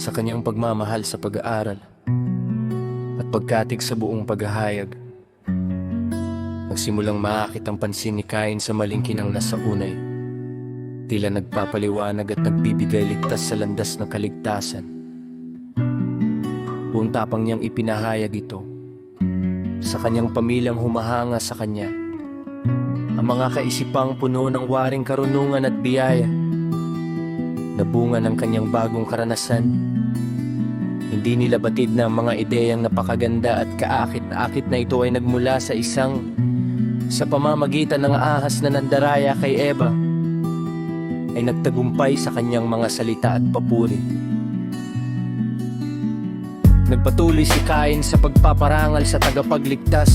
sa kanyang pagmamahal sa pag-aaral at pagkatig sa buong paghahayag. Nagsimulang maakit ang pansin ni Cain sa maling kinanglas sa unay, tila nagpapaliwanag at nagbibigay ligtas sa landas ng kaligtasan. Buong tapang niyang ipinahayag ito sa kanyang pamilyang humahanga sa kanya, ang mga kaisipang puno ng waring karunungan at biyaya na bunga ng kanyang bagong karanasan. Hindi nila batid na ang mga ideyang napakaganda at kaakit-akit na ito ay nagmula sa pamamagitan ng ahas na nandaraya kay Eva, ay nagtagumpay sa kanyang mga salita at papuri. Nagpatuloy si Cain sa pagpaparangal sa tagapagligtas.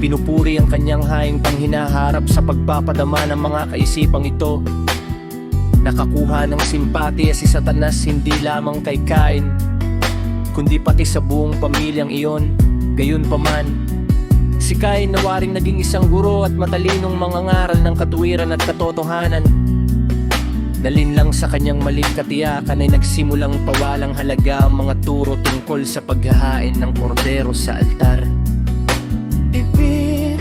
Pinupuri ang kanyang haing panghinaharap sa pagpapadama ng mga kaisipang ito. Nakakuha ng simpatiya si Satanas hindi lamang kay Cain, kundi pati sa buong pamilyang iyon. Gayunpaman, si Cain na waring naging isang guro at matalinong mangangaral ng katuwiran at katotohanan, nalinlang sa kanyang maling katiyakan ay nagsimulang pawalang halaga ang mga turo tungkol sa paghahain ng kordero sa altar. Ibig,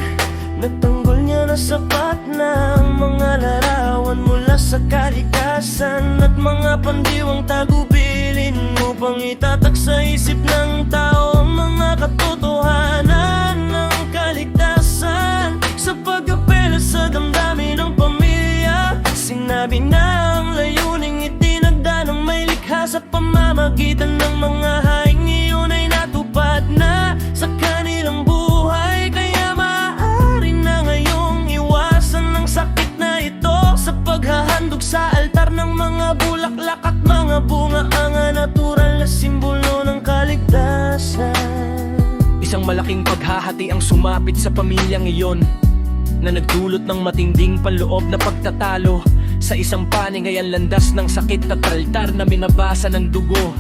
nagtanggol niya na sapat na ang mga larawan mula sa kalikasan at mga pandiwang tagubilin upang itatak sa isip ng tao ang mga katotohanan ng kaligtasan. Sa pag-apela sa damdamin ng pamilya, sinabi na ang layuning itinagda ng may likha sa pamamagitan ng mga haing iyon ay natupad na sa kanilang buhay. Kaya maaari na ngayong iwasan ng sakit na ito sa paghahandog sa altar ng mga bulaklak at mga bunga, ang natural na simbolo ng kaligtasan. Isang malaking paghahati ang sumapit sa pamilyang iyon, na nagdulot ng matinding panloob na pagtatalo. Sa isang panig ay ang landas ng sakit at altar na minabasa ng dugo,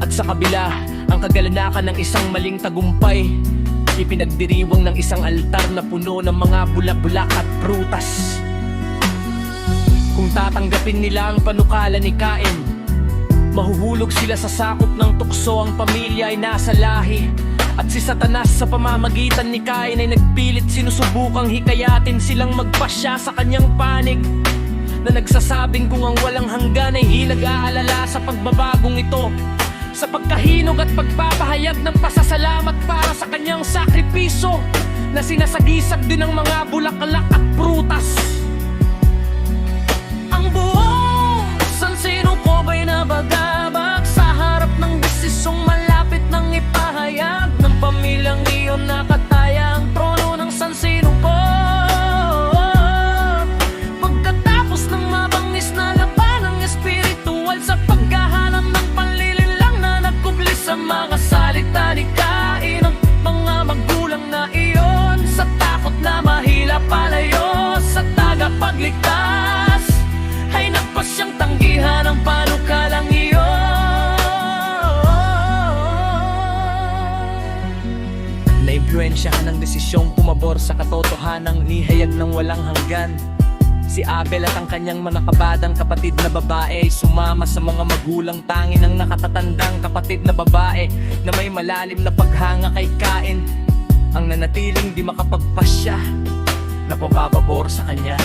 at sa kabila ang kagalanakan ng isang maling tagumpay, ipinagdiriwang ng isang altar na puno ng mga bulak-bulak at prutas. Kung tatanggapin nila ang panukala ni Cain, mahuhulog sila sa sakop ng tukso. Ang pamilya ay nasa lahi, at si Satanas sa pamamagitan ni Cain ay nagpilit sinusubukang hikayatin silang magpasya sa kanyang panig, na nagsasabing kung ang walang hanggan ay hinag-aalala sa pagbabagong ito, sa pagkahinog at pagpapahayag ng pasasalamat para sa kanyang sakripiso, na sinasagisag din ng mga bulaklak at prutas. Ang buong sansino ko ba'y nabagabag sa harap ng desisyong malapit nang ipahayag ng pamilyang iyon na kataya ang trono ng sansino ko. Pagkatapos ng mabangis na labanang espiritual sa paghahanap ng panlilinlang na nagkubli sa mga salita ni Cain, ang mga magulang na iyon sa takot na mahila palayo sa tagapagligtas ay nagpasyang tanggihan ang panukalang iyon. Naimpluwensyahan ang desisyong pumabor sa katotohanang nihayag ng walang hanggan. Si Abel at ang kanyang mga kabadang kapatid na babae ay sumama sa mga magulang tangi ng nakatatandang kapatid na babae na may malalim na paghanga kay Cain, ang nanatiling di makapagpasya na pababor sa kanya.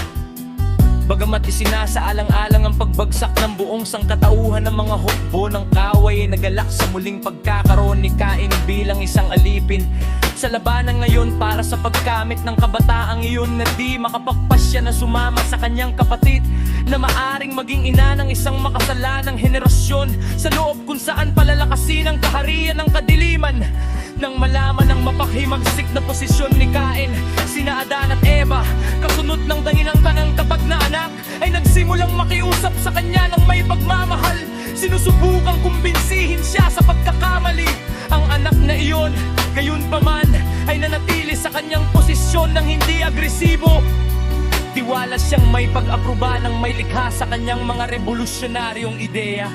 Bagamat isinasaalang-alang ang pagbagsak ng buong sangkatauhan ng mga hukbo ng kaway ay nagalak sa muling pagkakaroon ni Cain bilang isang alipin sa labanan ngayon para sa pagkamit ng kabataang iyon na di makapagpasya na sumama sa kanyang kapatid na maaring maging ina ng isang makasalanang henerasyon sa loob kung saan palalakasin ang kaharian ng kadiliman. Nang malaman ang mapakhimagsik na posisyon ni Cain, sina Adan at Eva, kasunod ng dahilang kanang kapag na anak, ay nagsimulang makiusap sa kanya ng may pagmamahal. Sinusubukang kumbinsihin siya sa pagkakamali. Ang anak na iyon, gayunpaman, ay nanatili sa kanyang posisyon ng hindi agresibo. Tiwala siyang may pag-aproba ng may likha sa kanyang mga revolusyonaryong ideya.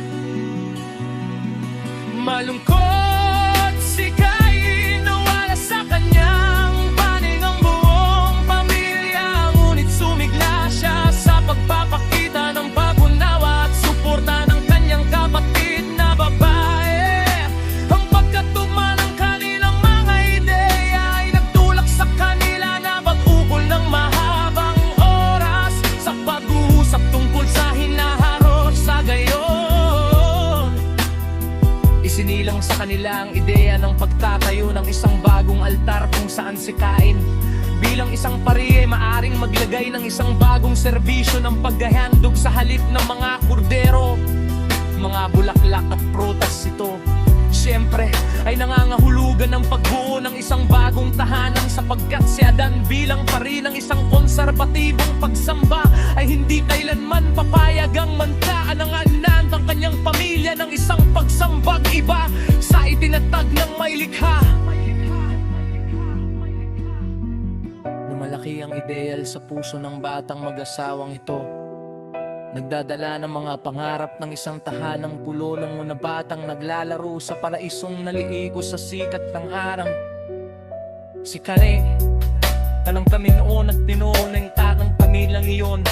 Malungkot si Cain, nawala sa kanyang panig ang buong pamilya, ngunit sumigla siya sa pagpapakita ng pag-unawa at suporta ng kanyang kapatid Isinilang sa kanila ang ideya ng pagtatayo ng isang bagong altar kung saan sikain. Bilang isang pari ay maaring maglagay ng isang bagong serbisyo ng paghahandog sa halip ng mga kordero, mga bulaklak at prutas. Ito siyempre ay nangangahulugan ng pagbuo ng isang bagong tahanan, sapagkat si Adan bilang pari ng isang konserbatibong pagsamba ay hindi kailanman papayagang mantaan ng anan ng kanyang pamilya ng isang pagsambag iba sa itinatag ng may likha. Lumalaki ang ideal sa puso ng batang mag-asawang ito, nagdadala ng mga pangarap ng isang tahanang pulo ng mga batang naglalaro sa paraisong naliiko sa sikat ng araw. Si Kane, tanang kami noon at tinoon ng tatang pamilyang iyon,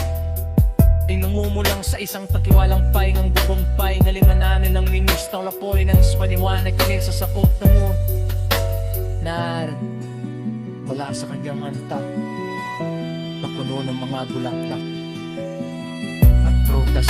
ay nangumulang sa isang takiwalang paingang bukong paingalingananin ng linis ng lapoy ng spaniwanay kami sa sakot ng moon. Wala sa kanyang anta, napuno ng mga bulaklak at prutas.